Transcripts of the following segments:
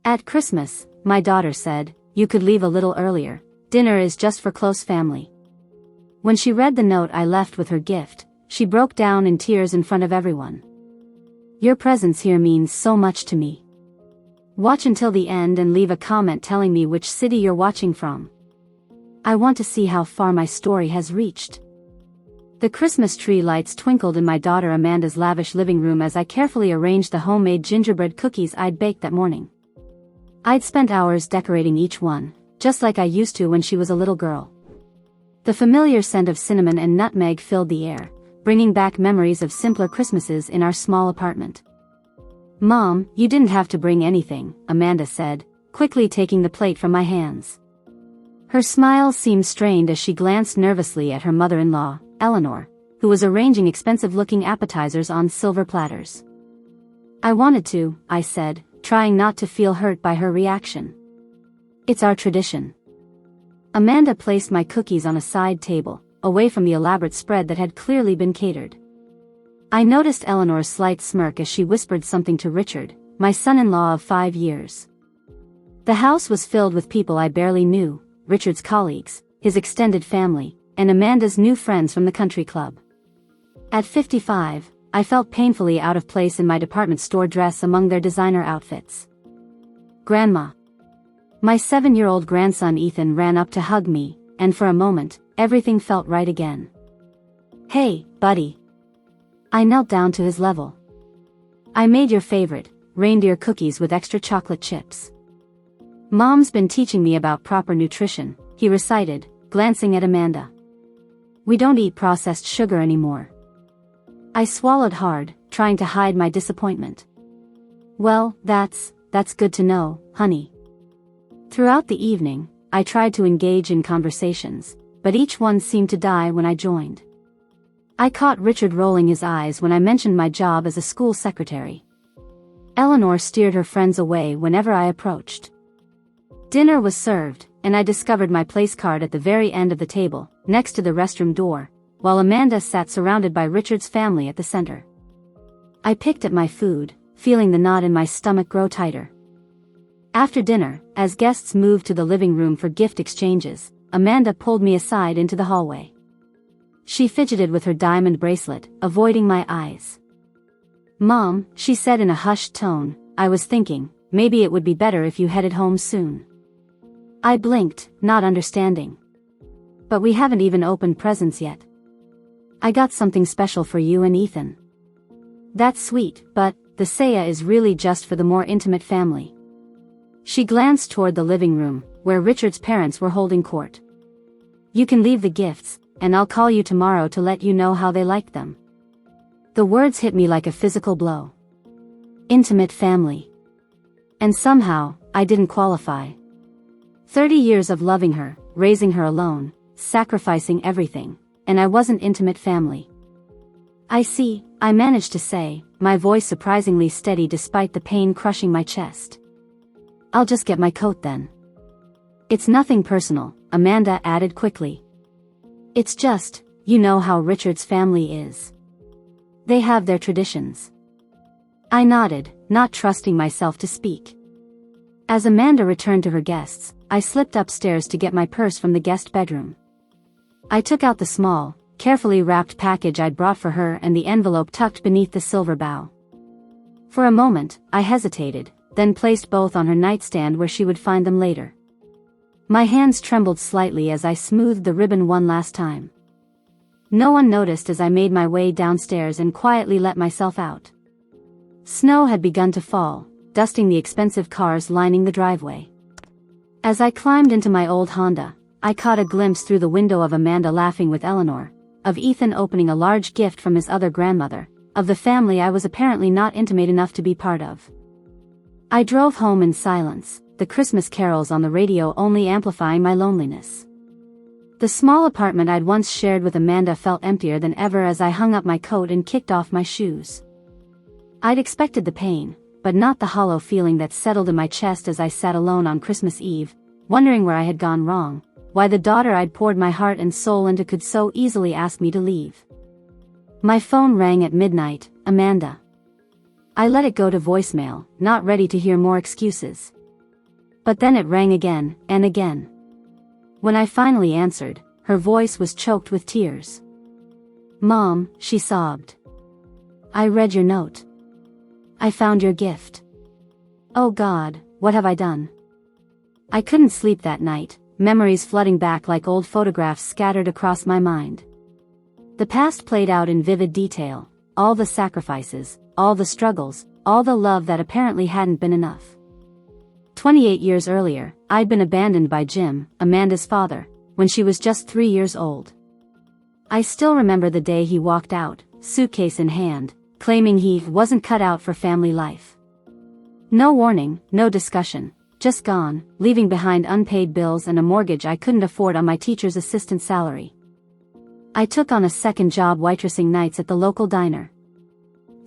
At Christmas, my daughter said, "You could leave a little earlier. Dinner is just for close family." When she read the note I left with her gift, she broke down in tears in front of everyone. "Your presence here means so much to me. Watch until the end and leave a comment telling me which city you're watching from. I want to see how far my story has reached." The Christmas tree lights twinkled in my daughter Amanda's lavish living room as I carefully arranged the homemade gingerbread cookies I'd baked that morning. I'd spent hours decorating each one, just like I used to when she was a little girl. The familiar scent of cinnamon and nutmeg filled the air, bringing back memories of simpler Christmases in our small apartment. "Mom, you didn't have to bring anything," Amanda said, quickly taking the plate from my hands. Her smile seemed strained as she glanced nervously at her mother-in-law, Eleanor, who was arranging expensive-looking appetizers on silver platters. "I wanted to," I said, trying not to feel hurt by her reaction. "It's our tradition." Amanda placed my cookies on a side table, away from the elaborate spread that had clearly been catered. I noticed Eleanor's slight smirk as she whispered something to Richard, my son-in-law of 5 years. The house was filled with people I barely knew, Richard's colleagues, his extended family, and Amanda's new friends from the country club. At 55, I felt painfully out of place in my department store dress among their designer outfits. "Grandma." My 7-year-old grandson Ethan ran up to hug me, and for a moment, everything felt right again. "Hey, buddy." I knelt down to his level. "I made your favorite, reindeer cookies with extra chocolate chips. Mom's been teaching me about proper nutrition," he recited, glancing at Amanda. "We don't eat processed sugar anymore." I swallowed hard, trying to hide my disappointment. "Well, that's good to know, honey." Throughout the evening, I tried to engage in conversations, but each one seemed to die when I joined. I caught Richard rolling his eyes when I mentioned my job as a school secretary. Eleanor steered her friends away whenever I approached. Dinner was served, and I discovered my place card at the very end of the table, next to the restroom door, while Amanda sat surrounded by Richard's family at the center. I picked at my food, feeling the knot in my stomach grow tighter. After dinner, as guests moved to the living room for gift exchanges, Amanda pulled me aside into the hallway. She fidgeted with her diamond bracelet, avoiding my eyes. "Mom," she said in a hushed tone, "I was thinking, maybe it would be better if you headed home soon." I blinked, not understanding. "But we haven't even opened presents yet. I got something special for you and Ethan." "That's sweet, but the ceia is really just for the more intimate family." She glanced toward the living room, where Richard's parents were holding court. "You can leave the gifts, and I'll call you tomorrow to let you know how they liked them." The words hit me like a physical blow. Intimate family. And somehow, I didn't qualify. 30 years of loving her, raising her alone, sacrificing everything, and I wasn't intimate family. "I see," I managed to say, my voice surprisingly steady despite the pain crushing my chest. "I'll just get my coat then." "It's nothing personal," Amanda added quickly. "It's just, you know how Richard's family is. They have their traditions." I nodded, not trusting myself to speak. As Amanda returned to her guests, I slipped upstairs to get my purse from the guest bedroom. I took out the small, carefully wrapped package I'd brought for her and the envelope tucked beneath the silver bow. For a moment, I hesitated, then placed both on her nightstand where she would find them later. My hands trembled slightly as I smoothed the ribbon one last time. No one noticed as I made my way downstairs and quietly let myself out. Snow had begun to fall, dusting the expensive cars lining the driveway. As I climbed into my old Honda, I caught a glimpse through the window of Amanda laughing with Eleanor, of Ethan opening a large gift from his other grandmother, of the family I was apparently not intimate enough to be part of. I drove home in silence, the Christmas carols on the radio only amplifying my loneliness. The small apartment I'd once shared with Amanda felt emptier than ever as I hung up my coat and kicked off my shoes. I'd expected the pain, but not the hollow feeling that settled in my chest as I sat alone on Christmas Eve, wondering where I had gone wrong, why the daughter I'd poured my heart and soul into could so easily ask me to leave. My phone rang at midnight. "Amanda." I let it go to voicemail, not ready to hear more excuses. But then it rang again, and again. When I finally answered, her voice was choked with tears. "Mom," she sobbed. "I read your note. I found your gift. Oh God, what have I done?" I couldn't sleep that night, memories flooding back like old photographs scattered across my mind. The past played out in vivid detail, all the sacrifices, all the struggles, all the love that apparently hadn't been enough. 28 years earlier, I'd been abandoned by Jim, Amanda's father, when she was just 3 years old. I still remember the day he walked out, suitcase in hand, claiming he wasn't cut out for family life. No warning, no discussion, just gone, leaving behind unpaid bills and a mortgage I couldn't afford on my teacher's assistant salary. I took on a second job waitressing nights at the local diner.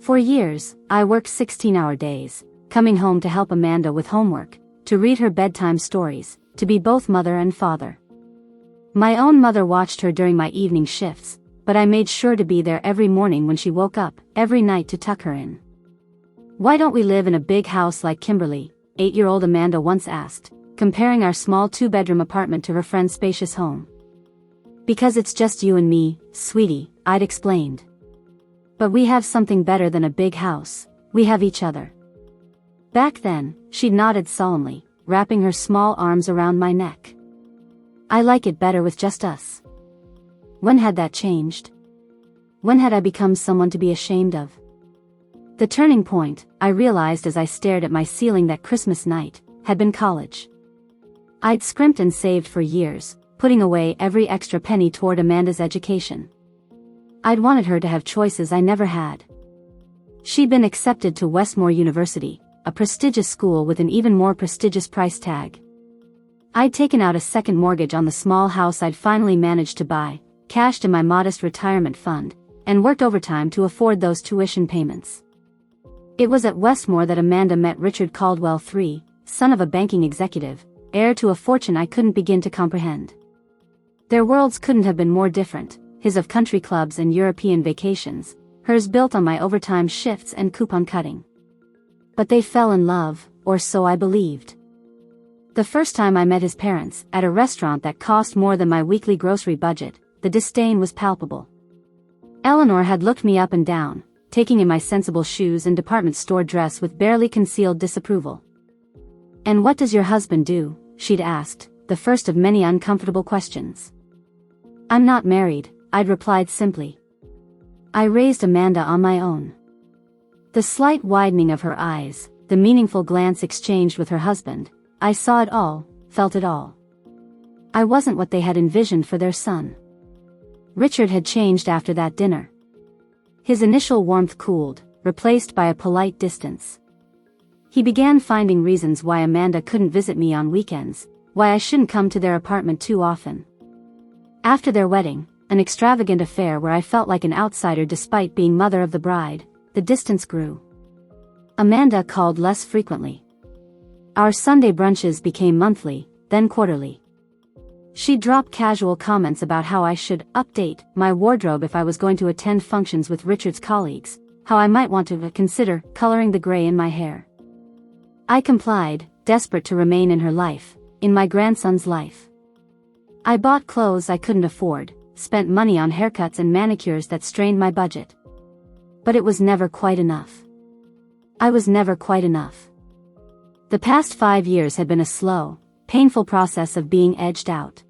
For years, I worked 16-hour days, coming home to help Amanda with homework, to read her bedtime stories, to be both mother and father. My own mother watched her during my evening shifts, but I made sure to be there every morning when she woke up, every night to tuck her in. "Why don't we live in a big house like Kimberly?" 8-year-old Amanda once asked, comparing our small 2-bedroom apartment to her friend's spacious home. "Because it's just you and me, sweetie," I'd explained. "But we have something better than a big house, we have each other." Back then, she nodded solemnly, wrapping her small arms around my neck. "I like it better with just us." When had that changed? When had I become someone to be ashamed of? The turning point, I realized as I stared at my ceiling that Christmas night, had been college. I'd scrimped and saved for years, putting away every extra penny toward Amanda's education. I'd wanted her to have choices I never had. She'd been accepted to Westmore University, a prestigious school with an even more prestigious price tag. I'd taken out a second mortgage on the small house I'd finally managed to buy, cashed in my modest retirement fund, and worked overtime to afford those tuition payments. It was at Westmore that Amanda met Richard Caldwell III, son of a banking executive, heir to a fortune I couldn't begin to comprehend. Their worlds couldn't have been more different, his of country clubs and European vacations, hers built on my overtime shifts and coupon cutting. But they fell in love, or so I believed. The first time I met his parents, at a restaurant that cost more than my weekly grocery budget, the disdain was palpable. Eleanor had looked me up and down, taking in my sensible shoes and department store dress with barely concealed disapproval. "And what does your husband do?" she'd asked, the first of many uncomfortable questions. "I'm not married," I'd replied simply. I raised Amanda on my own. The slight widening of her eyes, the meaningful glance exchanged with her husband, I saw it all, felt it all. I wasn't what they had envisioned for their son. Richard had changed after that dinner. His initial warmth cooled, replaced by a polite distance. He began finding reasons why Amanda couldn't visit me on weekends, why I shouldn't come to their apartment too often. After their wedding, an extravagant affair where I felt like an outsider despite being mother of the bride, the distance grew. Amanda called less frequently. Our Sunday brunches became monthly, then quarterly. She'd drop casual comments about how I should update my wardrobe if I was going to attend functions with Richard's colleagues, how I might want to consider coloring the gray in my hair. I complied, desperate to remain in her life, in my grandson's life. I bought clothes I couldn't afford, spent money on haircuts and manicures that strained my budget. But it was never quite enough. I was never quite enough. The past 5 years had been a slow, painful process of being edged out.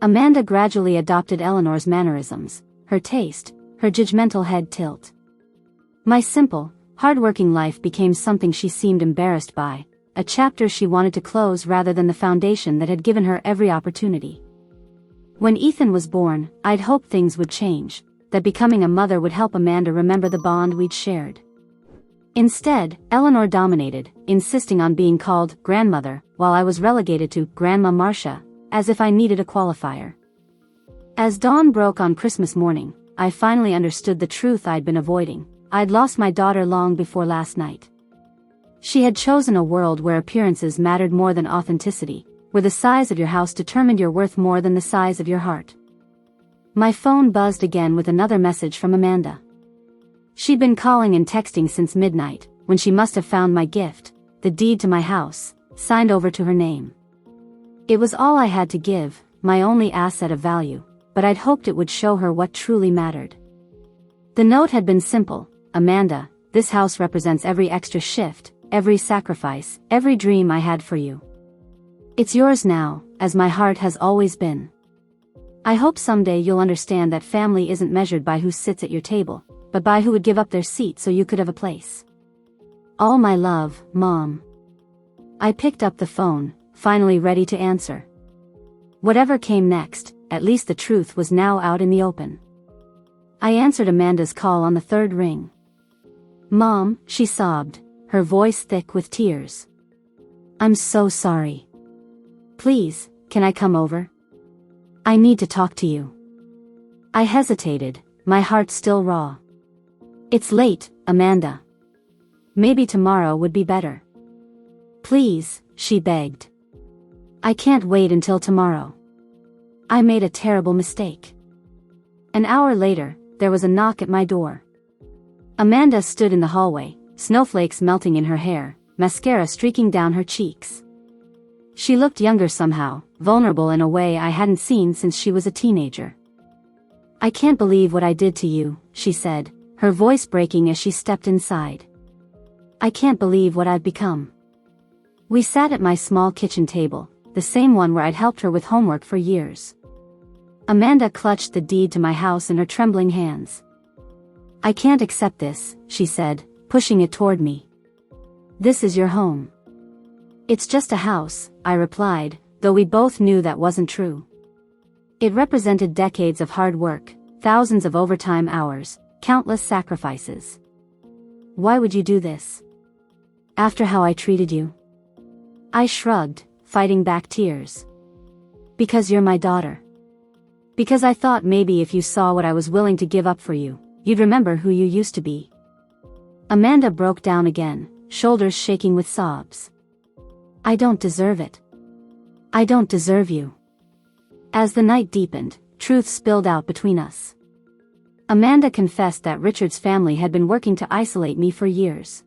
Amanda gradually adopted Eleanor's mannerisms, her taste, her judgmental head tilt. My simple, hard-working life became something she seemed embarrassed by, a chapter she wanted to close rather than the foundation that had given her every opportunity. When Ethan was born, I'd hoped things would change, that becoming a mother would help Amanda remember the bond we'd shared. Instead, Eleanor dominated, insisting on being called grandmother, while I was relegated to Grandma Marcia, as if I needed a qualifier. As dawn broke on Christmas morning, I finally understood the truth I'd been avoiding. I'd lost my daughter long before last night. She had chosen a world where appearances mattered more than authenticity, where the size of your house determined your worth more than the size of your heart. My phone buzzed again with another message from Amanda. She'd been calling and texting since midnight, when she must have found my gift, the deed to my house, signed over to her name. It was all I had to give, my only asset of value, but I'd hoped it would show her what truly mattered. The note had been simple: Amanda, this house represents every extra shift, every sacrifice, every dream I had for you. It's yours now, as my heart has always been. I hope someday you'll understand that family isn't measured by who sits at your table, but by who would give up their seat so you could have a place. All my love, Mom. I picked up the phone, finally ready to answer. Whatever came next, at least the truth was now out in the open. I answered Amanda's call on the third ring. Mom, she sobbed, her voice thick with tears. I'm so sorry. Please, can I come over? I need to talk to you. I hesitated, my heart still raw. It's late, Amanda. Maybe tomorrow would be better. Please, she begged. I can't wait until tomorrow. I made a terrible mistake. An hour later, there was a knock at my door. Amanda stood in the hallway, snowflakes melting in her hair, mascara streaking down her cheeks. She looked younger somehow, vulnerable in a way I hadn't seen since she was a teenager. I can't believe what I did to you, she said, her voice breaking as she stepped inside. I can't believe what I've become. We sat at my small kitchen table, the same one where I'd helped her with homework for years. Amanda clutched the deed to my house in her trembling hands. I can't accept this, she said, pushing it toward me. This is your home. It's just a house, I replied, though we both knew that wasn't true. It represented decades of hard work, thousands of overtime hours, countless sacrifices. Why would you do this? After how I treated you? I shrugged, fighting back tears. Because you're my daughter. Because I thought maybe if you saw what I was willing to give up for you, you'd remember who you used to be. Amanda broke down again, shoulders shaking with sobs. I don't deserve it. I don't deserve you. As the night deepened, truth spilled out between us. Amanda confessed that Richard's family had been working to isolate me for years.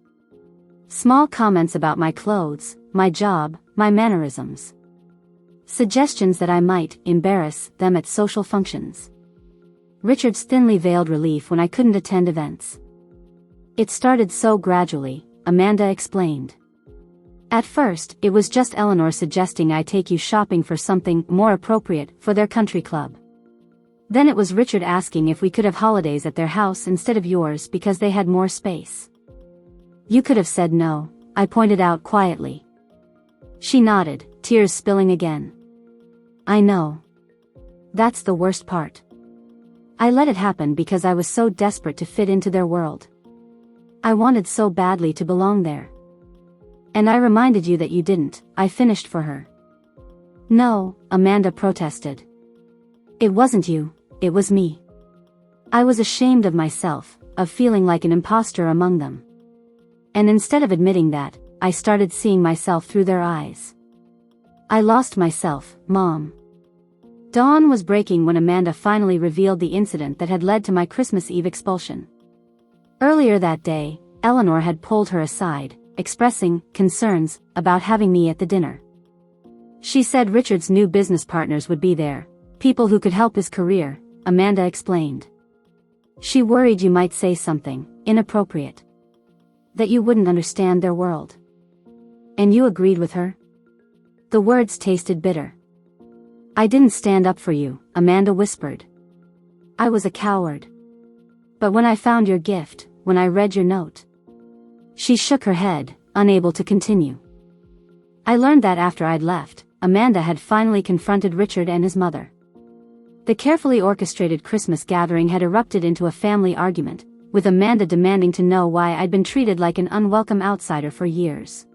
Small comments about my clothes, my job, my mannerisms. Suggestions that I might embarrass them at social functions. Richard's thinly veiled relief when I couldn't attend events. It started so gradually, Amanda explained. At first, it was just Eleanor suggesting I take you shopping for something more appropriate for their country club. Then it was Richard asking if we could have holidays at their house instead of yours because they had more space. You could have said no, I pointed out quietly. She nodded, tears spilling again. I know. That's the worst part. I let it happen because I was so desperate to fit into their world. I wanted so badly to belong there. And I reminded you that you didn't, I finished for her. No, Amanda protested. It wasn't you, it was me. I was ashamed of myself, of feeling like an imposter among them. And instead of admitting that, I started seeing myself through their eyes. I lost myself, Mom. Dawn was breaking when Amanda finally revealed the incident that had led to my Christmas Eve expulsion. Earlier that day, Eleanor had pulled her aside, expressing concerns about having me at the dinner. She said Richard's new business partners would be there, people who could help his career, Amanda explained. She worried you might say something inappropriate. That you wouldn't understand their world. And you agreed with her? The words tasted bitter. I didn't stand up for you, Amanda whispered. I was a coward. But when I found your gift, when I read your note. She shook her head, unable to continue. I learned that after I'd left, Amanda had finally confronted Richard and his mother. The carefully orchestrated Christmas gathering had erupted into a family argument, with Amanda demanding to know why I'd been treated like an unwelcome outsider for years.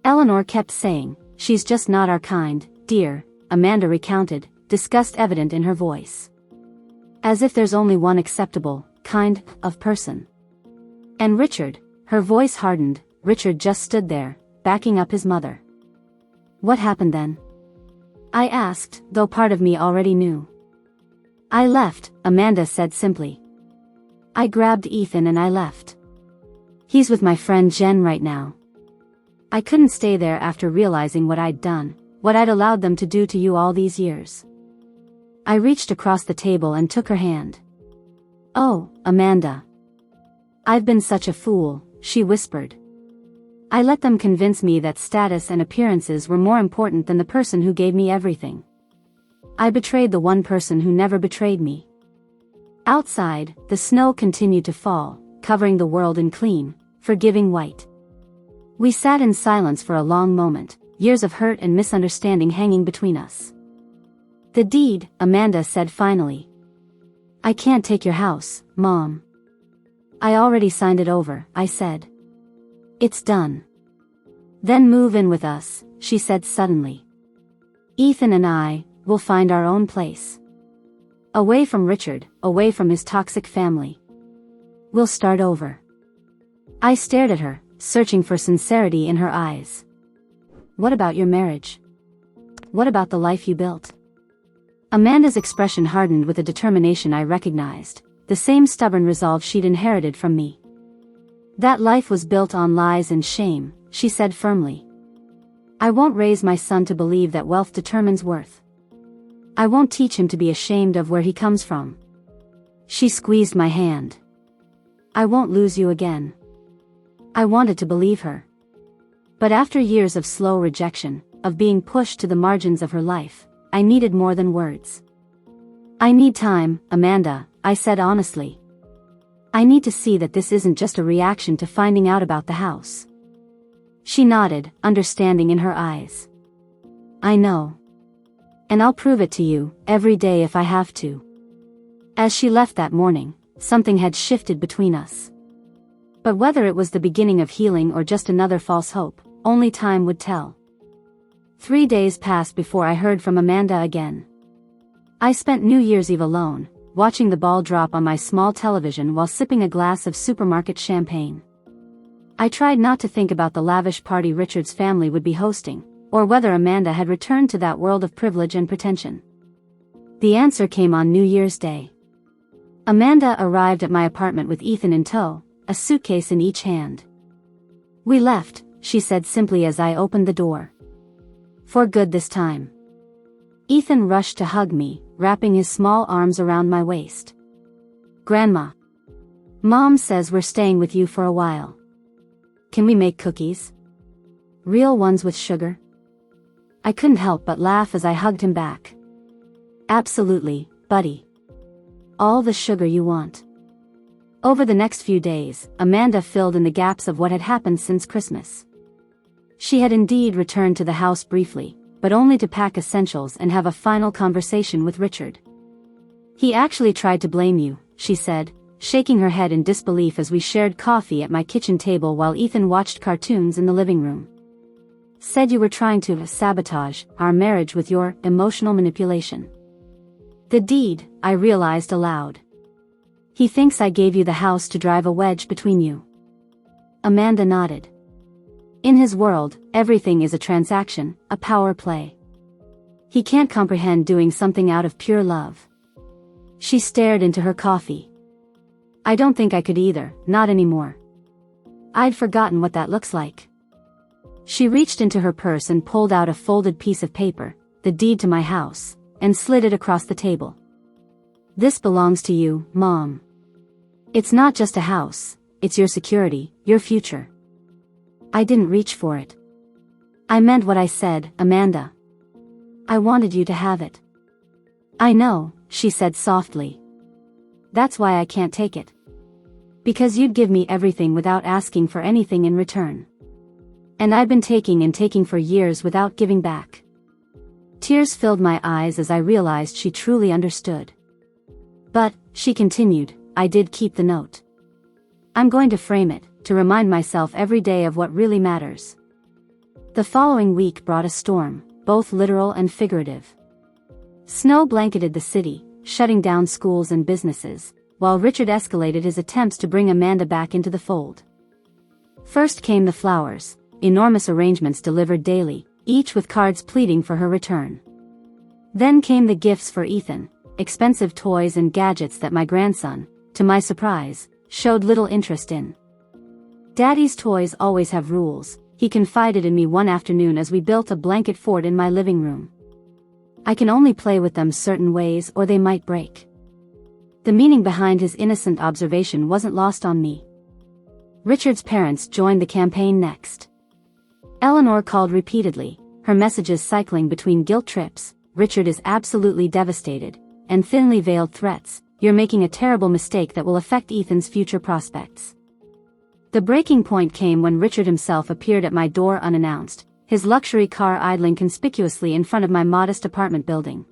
Eleanor kept saying, she's just not our kind, dear, Amanda recounted, disgust evident in her voice. As if there's only one acceptable, kind, of person. And Richard, her voice hardened, Richard just stood there, backing up his mother. What happened then? I asked, though part of me already knew. I left, Amanda said simply. I grabbed Ethan and I left. He's with my friend Jen right now. I couldn't stay there after realizing what I'd done, what I'd allowed them to do to you all these years. I reached across the table and took her hand. "Oh, Amanda. I've been such a fool," she whispered. "I let them convince me that status and appearances were more important than the person who gave me everything. I betrayed the one person who never betrayed me." Outside, the snow continued to fall, covering the world in clean, forgiving white. We sat in silence for a long moment, years of hurt and misunderstanding hanging between us. "The deed," Amanda said finally. "I can't take your house, Mom." "I already signed it over," I said. "It's done." "Then move in with us," she said suddenly. "Ethan and I will find our own place. Away from Richard, away from his toxic family. We'll start over." I stared at her, searching for sincerity in her eyes. "What about your marriage? What about the life you built?" Amanda's expression hardened with a determination I recognized, the same stubborn resolve she'd inherited from me. "That life was built on lies and shame," she said firmly. "I won't raise my son to believe that wealth determines worth. I won't teach him to be ashamed of where he comes from." She squeezed my hand. "I won't lose you again." I wanted to believe her. But after years of slow rejection, of being pushed to the margins of her life, I needed more than words. "I need time, Amanda," I said honestly. "I need to see that this isn't just a reaction to finding out about the house." She nodded, understanding in her eyes. "I know. And I'll prove it to you, every day if I have to." As she left that morning, something had shifted between us. But whether it was the beginning of healing or just another false hope, only time would tell. 3 days passed before I heard from Amanda again. I spent New Year's Eve alone, watching the ball drop on my small television while sipping a glass of supermarket champagne. I tried not to think about the lavish party Richard's family would be hosting, or whether Amanda had returned to that world of privilege and pretension. The answer came on New Year's Day. Amanda arrived at my apartment with Ethan in tow, a suitcase in each hand. "We left," she said simply as I opened the door. "For good this time." Ethan rushed to hug me, wrapping his small arms around my waist. "Grandma. Mom says we're staying with you for a while. Can we make cookies? Real ones with sugar?" I couldn't help but laugh as I hugged him back. "Absolutely, buddy. All the sugar you want." Over the next few days, Amanda filled in the gaps of what had happened since Christmas. She had indeed returned to the house briefly, but only to pack essentials and have a final conversation with Richard. "He actually tried to blame you," she said, shaking her head in disbelief as we shared coffee at my kitchen table while Ethan watched cartoons in the living room. "Said you were trying to sabotage our marriage with your emotional manipulation." "The deed," I realized aloud. "He thinks I gave you the house to drive a wedge between you." Amanda nodded. "In his world, everything is a transaction, a power play. He can't comprehend doing something out of pure love." She stared into her coffee. "I don't think I could either, not anymore. I'd forgotten what that looks like." She reached into her purse and pulled out a folded piece of paper, the deed to my house, and slid it across the table. "This belongs to you, Mom. It's not just a house, it's your security, your future." I didn't reach for it. "I meant what I said, Amanda. I wanted you to have it." "I know," she said softly. "That's why I can't take it. Because you'd give me everything without asking for anything in return. And I've been taking and taking for years without giving back." Tears filled my eyes as I realized she truly understood. "But," she continued, "I did keep the note. I'm going to frame it, to remind myself every day of what really matters." The following week brought a storm, both literal and figurative. Snow blanketed the city, shutting down schools and businesses, while Richard escalated his attempts to bring Amanda back into the fold. First came the flowers, enormous arrangements delivered daily, each with cards pleading for her return. Then came the gifts for Ethan, expensive toys and gadgets that my grandson, to my surprise, showed little interest in. Daddy's toys always have rules, he confided in me one afternoon as we built a blanket fort in my living room. I can only play with them certain ways or they might break. The meaning behind his innocent observation wasn't lost on me. Richard's parents joined the campaign next. Eleanor called repeatedly, her messages cycling between guilt trips, "Richard is absolutely devastated," and thinly veiled threats, "You're making a terrible mistake that will affect Ethan's future prospects." The breaking point came when Richard himself appeared at my door unannounced, his luxury car idling conspicuously in front of my modest apartment building.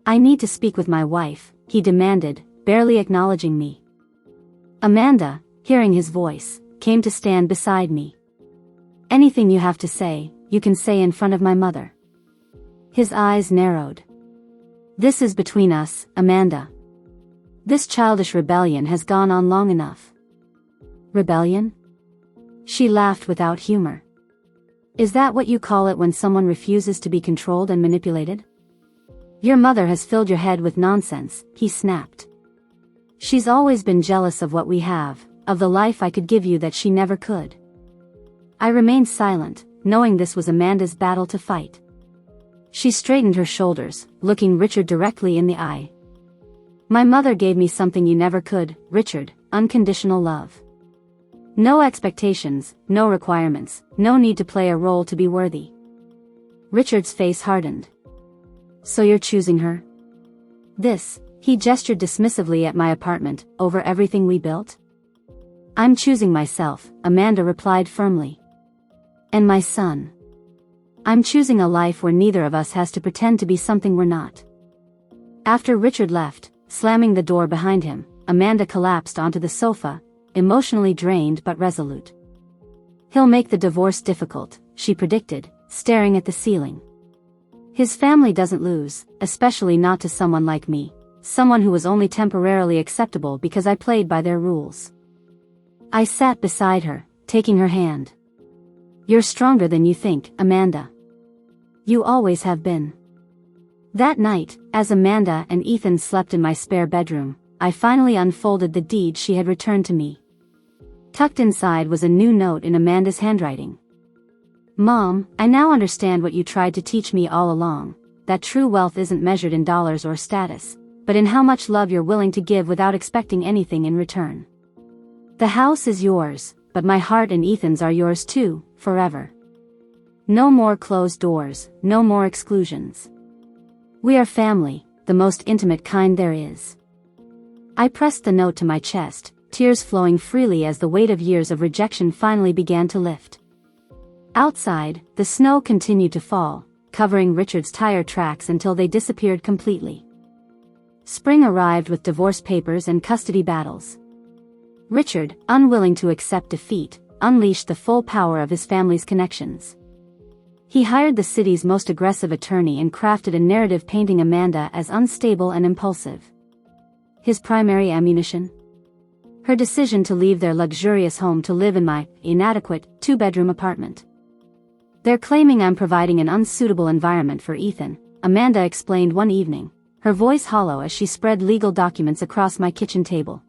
"I need to speak with my wife," he demanded, barely acknowledging me. Amanda, hearing his voice, came to stand beside me. "Anything you have to say, you can say in front of my mother." His eyes narrowed. "This is between us, Amanda. This childish rebellion has gone on long enough." "Rebellion?" She laughed without humor. "Is that what you call it when someone refuses to be controlled and manipulated?" "Your mother has filled your head with nonsense," he snapped. "She's always been jealous of what we have, of the life I could give you that she never could." I remained silent, knowing this was Amanda's battle to fight. She straightened her shoulders, looking Richard directly in the eye. "My mother gave me something you never could, Richard, unconditional love. No expectations, no requirements, no need to play a role to be worthy." Richard's face hardened. "So you're choosing her?" He gestured dismissively at my apartment, "over everything we built?" "I'm choosing myself," Amanda replied firmly. "And my son. I'm choosing a life where neither of us has to pretend to be something we're not." After Richard left, slamming the door behind him, Amanda collapsed onto the sofa, emotionally drained but resolute. "He'll make the divorce difficult," she predicted, staring at the ceiling. "His family doesn't lose, especially not to someone like me, someone who was only temporarily acceptable because I played by their rules." I sat beside her, taking her hand. "You're stronger than you think, Amanda. You always have been." That night, as Amanda and Ethan slept in my spare bedroom, I finally unfolded the deed she had returned to me. Tucked inside was a new note in Amanda's handwriting. "Mom, I now understand what you tried to teach me all along, that true wealth isn't measured in dollars or status, but in how much love you're willing to give without expecting anything in return. The house is yours, but my heart and Ethan's are yours too, forever. No more closed doors, no more exclusions. We are family, the most intimate kind there is." I pressed the note to my chest, tears flowing freely as the weight of years of rejection finally began to lift. Outside, the snow continued to fall, covering Richard's tire tracks until they disappeared completely. Spring arrived with divorce papers and custody battles. Richard, unwilling to accept defeat, unleashed the full power of his family's connections. He hired the city's most aggressive attorney and crafted a narrative painting Amanda as unstable and impulsive. His primary ammunition? Her decision to leave their luxurious home to live in my inadequate two-bedroom apartment. "They're claiming I'm providing an unsuitable environment for Ethan," Amanda explained one evening, her voice hollow as she spread legal documents across my kitchen table.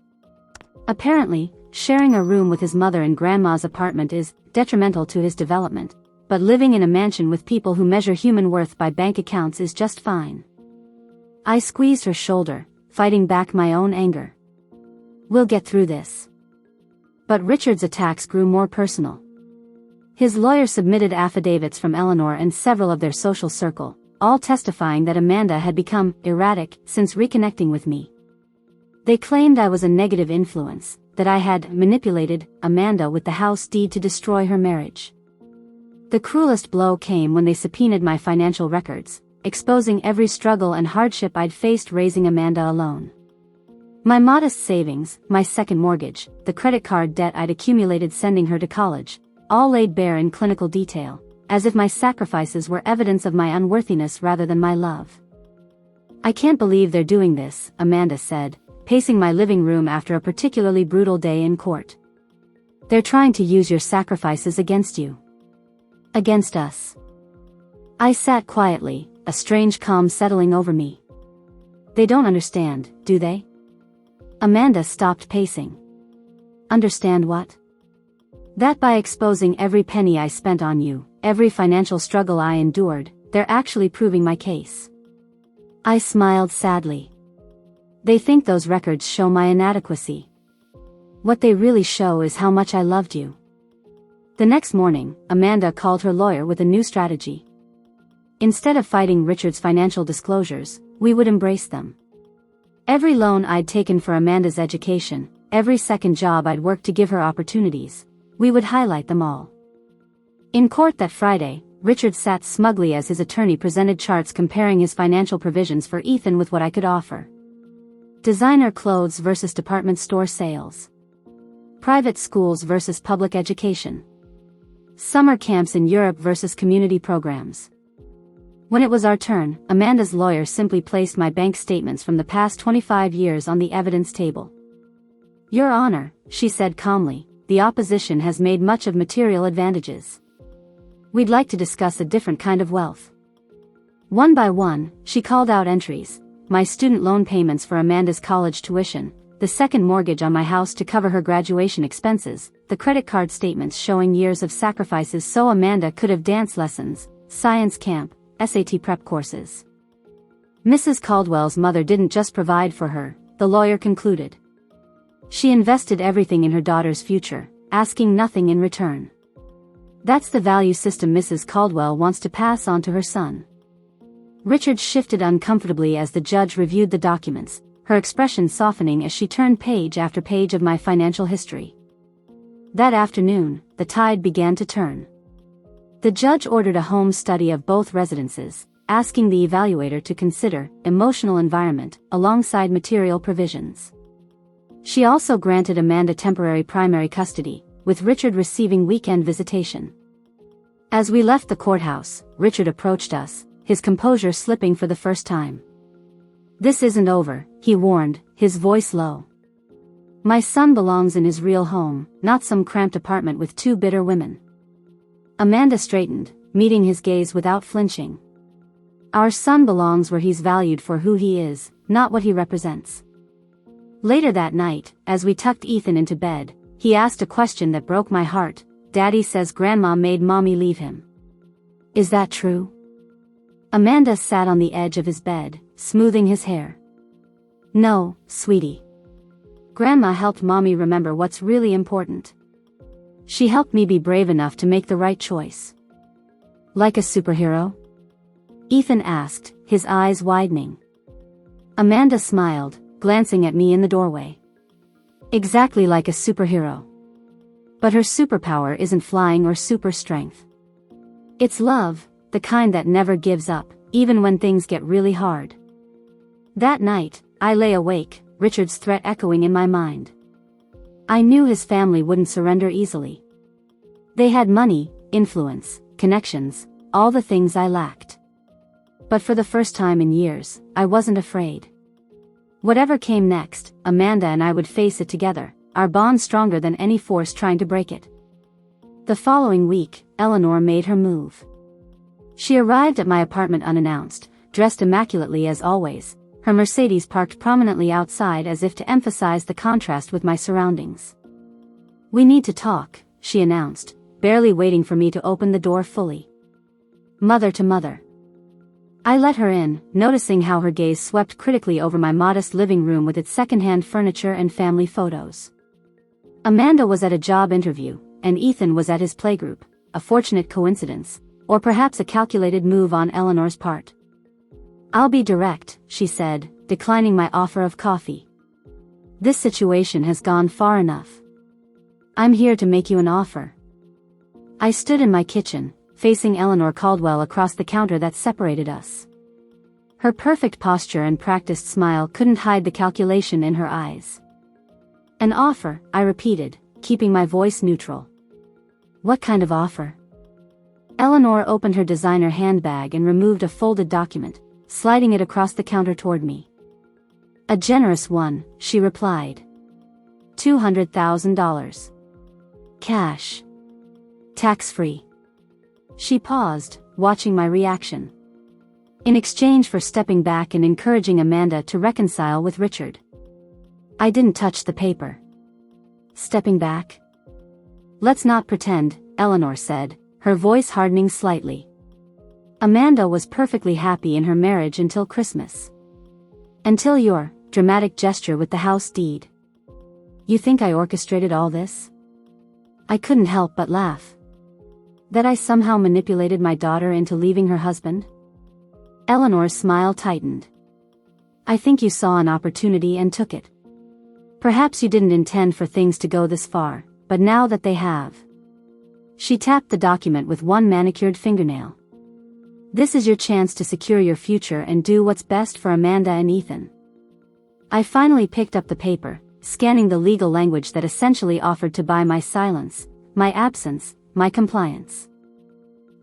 "Apparently, sharing a room with his mother in Grandma's apartment is detrimental to his development, but living in a mansion with people who measure human worth by bank accounts is just fine." I squeezed her shoulder, fighting back my own anger. "We'll get through this." But Richard's attacks grew more personal. His lawyer submitted affidavits from Eleanor and several of their social circle, all testifying that Amanda had become erratic since reconnecting with me. They claimed I was a negative influence, that I had manipulated Amanda with the house deed to destroy her marriage. The cruelest blow came when they subpoenaed my financial records, exposing every struggle and hardship I'd faced raising Amanda alone. My modest savings, my second mortgage, the credit card debt I'd accumulated sending her to college, all laid bare in clinical detail, as if my sacrifices were evidence of my unworthiness rather than my love. "I can't believe they're doing this," Amanda said, pacing my living room after a particularly brutal day in court. "They're trying to use your sacrifices against you. Against us." I sat quietly, a strange calm settling over me. "They don't understand, do they?" Amanda stopped pacing. "Understand what?" That by exposing every penny I spent on you, every financial struggle I endured, they're actually proving my case. I smiled sadly. They think those records show my inadequacy. What they really show is how much I loved you. The next morning, Amanda called her lawyer with a new strategy. Instead of fighting Richard's financial disclosures, we would embrace them. Every loan I'd taken for Amanda's education, every second job I'd worked to give her opportunities, we would highlight them all. In court that Friday, Richard sat smugly as his attorney presented charts comparing his financial provisions for Ethan with what I could offer. Designer clothes versus department store sales. Private schools versus public education. Summer camps in Europe versus community programs. When it was our turn, Amanda's lawyer simply placed my bank statements from the past 25 years on the evidence table. Your Honor, she said calmly, the opposition has made much of material advantages. We'd like to discuss a different kind of wealth. One by one, she called out entries: my student loan payments for Amanda's college tuition, the second mortgage on my house to cover her graduation expenses, the credit card statements showing years of sacrifices so Amanda could have dance lessons, science camp, SAT prep courses. Mrs. Caldwell's mother didn't just provide for her, the lawyer concluded. She invested everything in her daughter's future, asking nothing in return. That's the value system Mrs. Caldwell wants to pass on to her son. Richard shifted uncomfortably as the judge reviewed the documents, her expression softening as she turned page after page of my financial history. That afternoon, the tide began to turn. The judge ordered a home study of both residences, asking the evaluator to consider emotional environment alongside material provisions. She also granted Amanda temporary primary custody, with Richard receiving weekend visitation. As we left the courthouse, Richard approached us, his composure slipping for the first time. This isn't over, he warned, his voice low. My son belongs in his real home, not some cramped apartment with two bitter women. Amanda straightened, meeting his gaze without flinching. Our son belongs where he's valued for who he is, not what he represents. Later that night, as we tucked Ethan into bed, he asked a question that broke my heart. Daddy says Grandma made Mommy leave him. Is that true? Amanda sat on the edge of his bed, smoothing his hair. No, sweetie. Grandma helped Mommy remember what's really important. She helped me be brave enough to make the right choice. Like a superhero? Ethan asked, his eyes widening. Amanda smiled, glancing at me in the doorway. Exactly like a superhero. But her superpower isn't flying or super strength. It's love, the kind that never gives up, even when things get really hard. That night, I lay awake, Richard's threat echoing in my mind. I knew his family wouldn't surrender easily. They had money, influence, connections, all the things I lacked. But for the first time in years, I wasn't afraid. Whatever came next, Amanda and I would face it together, our bond stronger than any force trying to break it. The following week, Eleanor made her move. She arrived at my apartment unannounced, dressed immaculately as always, her Mercedes parked prominently outside as if to emphasize the contrast with my surroundings. We need to talk, she announced, barely waiting for me to open the door fully. Mother to mother. I let her in, noticing how her gaze swept critically over my modest living room with its secondhand furniture and family photos. Amanda was at a job interview, and Ethan was at his playgroup, a fortunate coincidence, or perhaps a calculated move on Eleanor's part. I'll be direct, she said, declining my offer of coffee. This situation has gone far enough. I'm here to make you an offer. I stood in my kitchen, facing Eleanor Caldwell across the counter that separated us. Her perfect posture and practiced smile couldn't hide the calculation in her eyes. An offer, I repeated, keeping my voice neutral. What kind of offer? Eleanor opened her designer handbag and removed a folded document, sliding it across the counter toward me. A generous one, she replied. $200,000. Cash. Tax-free. She paused, watching my reaction. In exchange for stepping back and encouraging Amanda to reconcile with Richard. I didn't touch the paper. Stepping back? Let's not pretend, Eleanor said, her voice hardening slightly. Amanda was perfectly happy in her marriage until Christmas. Until your dramatic gesture with the house deed. You think I orchestrated all this? I couldn't help but laugh. That I somehow manipulated my daughter into leaving her husband? Eleanor's smile tightened. I think you saw an opportunity and took it. Perhaps you didn't intend for things to go this far, but now that they have. She tapped the document with one manicured fingernail. This is your chance to secure your future and do what's best for Amanda and Ethan. I finally picked up the paper, scanning the legal language that essentially offered to buy my silence, my absence, my compliance.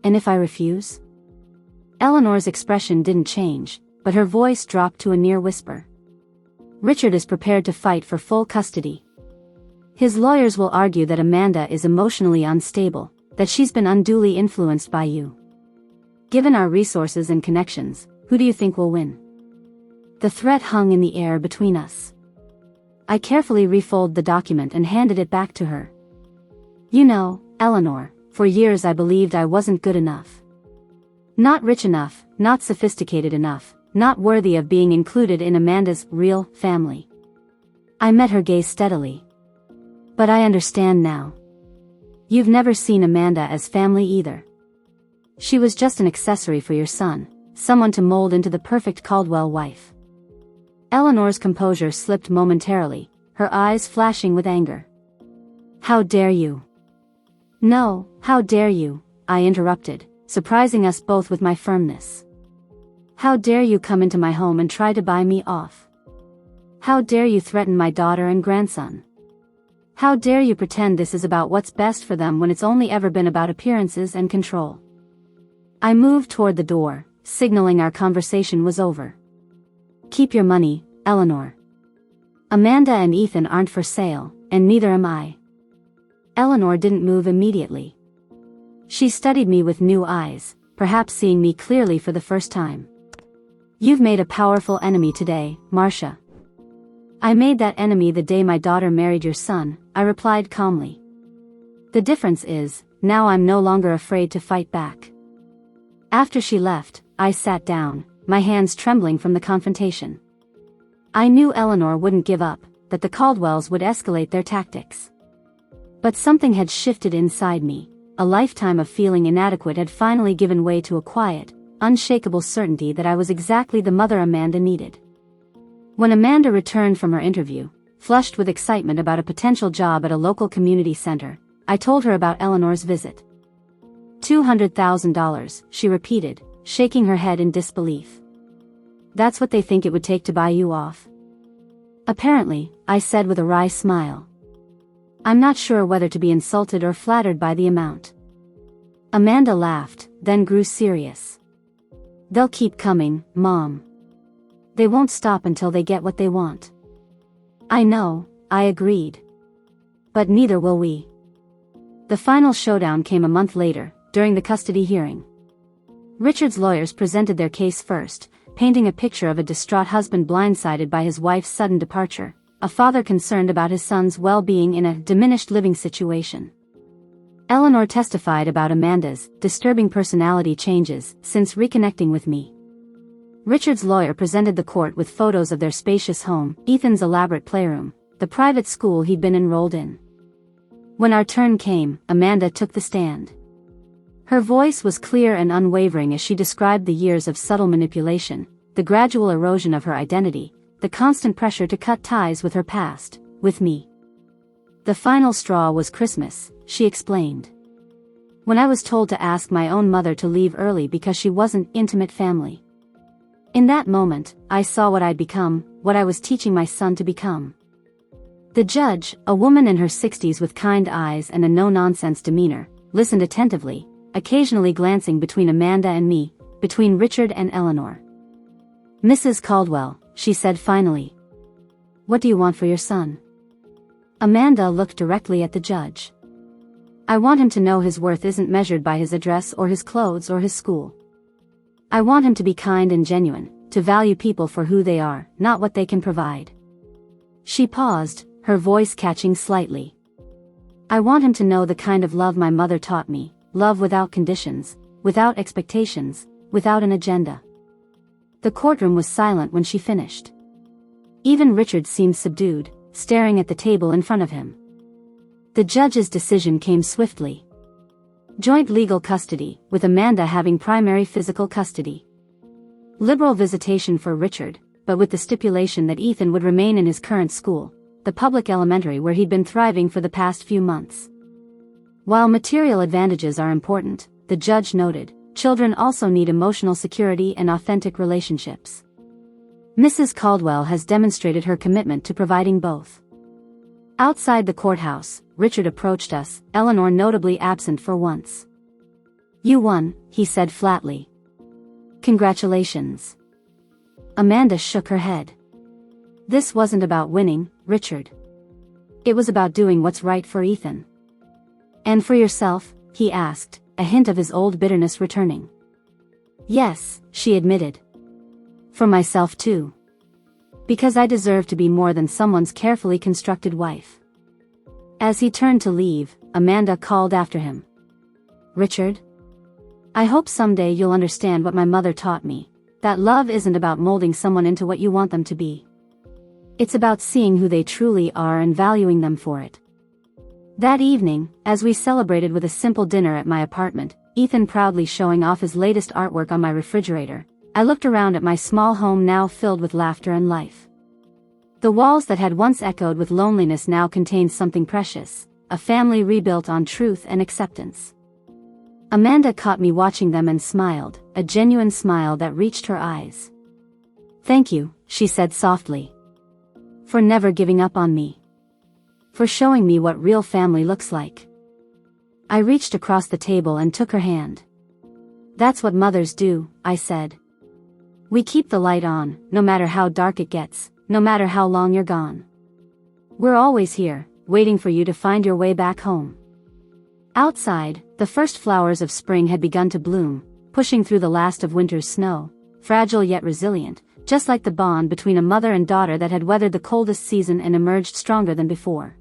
And if I refuse? Eleanor's expression didn't change, but her voice dropped to a near whisper. Richard is prepared to fight for full custody. His lawyers will argue that Amanda is emotionally unstable, that she's been unduly influenced by you. Given our resources and connections, who do you think will win? The threat hung in the air between us. I carefully refolded the document and handed it back to her. You know, Eleanor, for years I believed I wasn't good enough. Not rich enough, not sophisticated enough, not worthy of being included in Amanda's real family. I met her gaze steadily. But I understand now. You've never seen Amanda as family either. She was just an accessory for your son, someone to mold into the perfect Caldwell wife. Eleanor's composure slipped momentarily, her eyes flashing with anger. How dare you? No, how dare you, I interrupted, surprising us both with my firmness. How dare you come into my home and try to buy me off? How dare you threaten my daughter and grandson? How dare you pretend this is about what's best for them when it's only ever been about appearances and control? I moved toward the door, signaling our conversation was over. Keep your money, Eleanor. Amanda and Ethan aren't for sale, and neither am I. Eleanor didn't move immediately. She studied me with new eyes, perhaps seeing me clearly for the first time. You've made a powerful enemy today, Marcia. I made that enemy the day my daughter married your son, I replied calmly. The difference is, now I'm no longer afraid to fight back. After she left, I sat down, my hands trembling from the confrontation. I knew Eleanor wouldn't give up, that the Caldwells would escalate their tactics. But something had shifted inside me, a lifetime of feeling inadequate had finally given way to a quiet, unshakable certainty that I was exactly the mother Amanda needed. When Amanda returned from her interview, flushed with excitement about a potential job at a local community center, I told her about Eleanor's visit. $200,000, she repeated, shaking her head in disbelief. That's what they think it would take to buy you off? Apparently, I said with a wry smile. I'm not sure whether to be insulted or flattered by the amount. Amanda laughed, then grew serious. They'll keep coming, Mom. They won't stop until they get what they want. I know, I agreed. But neither will we. The final showdown came a month later, during the custody hearing. Richard's lawyers presented their case first, painting a picture of a distraught husband blindsided by his wife's sudden departure, a father concerned about his son's well-being in a diminished living situation. Eleanor testified about Amanda's disturbing personality changes since reconnecting with me. Richard's lawyer presented the court with photos of their spacious home, Ethan's elaborate playroom, the private school he'd been enrolled in. When our turn came, Amanda took the stand. Her voice was clear and unwavering as she described the years of subtle manipulation, the gradual erosion of her identity, the constant pressure to cut ties with her past, with me. The final straw was Christmas, she explained. When I was told to ask my own mother to leave early because she wasn't intimate family. In that moment, I saw what I'd become, what I was teaching my son to become. The judge, a woman in her 60s with kind eyes and a no-nonsense demeanor, listened attentively, occasionally glancing between Amanda and me, between Richard and Eleanor. Mrs. Caldwell, she said finally. What do you want for your son? Amanda looked directly at the judge. I want him to know his worth isn't measured by his address or his clothes or his school. I want him to be kind and genuine, to value people for who they are, not what they can provide. She paused, her voice catching slightly. I want him to know the kind of love my mother taught me, love without conditions, without expectations, without an agenda. The courtroom was silent when she finished. Even Richard seemed subdued, staring at the table in front of him. The judge's decision came swiftly. Joint legal custody, with Amanda having primary physical custody. Liberal visitation for Richard, but with the stipulation that Ethan would remain in his current school, the public elementary where he'd been thriving for the past few months. While material advantages are important, the judge noted, children also need emotional security and authentic relationships. Mrs. Caldwell has demonstrated her commitment to providing both. Outside the courthouse, Richard approached us, Eleanor notably absent for once. "You won," he said flatly. "Congratulations." Amanda shook her head. "This wasn't about winning, Richard. It was about doing what's right for Ethan." "And for yourself?" he asked, a hint of his old bitterness returning. "Yes," she admitted. "For myself too. Because I deserve to be more than someone's carefully constructed wife." As he turned to leave, Amanda called after him. "Richard? I hope someday you'll understand what my mother taught me, that love isn't about molding someone into what you want them to be. It's about seeing who they truly are and valuing them for it." That evening, as we celebrated with a simple dinner at my apartment, Ethan proudly showing off his latest artwork on my refrigerator, I looked around at my small home now filled with laughter and life. The walls that had once echoed with loneliness now contained something precious, a family rebuilt on truth and acceptance. Amanda caught me watching them and smiled, a genuine smile that reached her eyes. "Thank you," she said softly. "For never giving up on me. For showing me what real family looks like." I reached across the table and took her hand. "That's what mothers do," I said. "We keep the light on, no matter how dark it gets, no matter how long you're gone. We're always here, waiting for you to find your way back home." Outside, the first flowers of spring had begun to bloom, pushing through the last of winter's snow, fragile yet resilient, just like the bond between a mother and daughter that had weathered the coldest season and emerged stronger than before.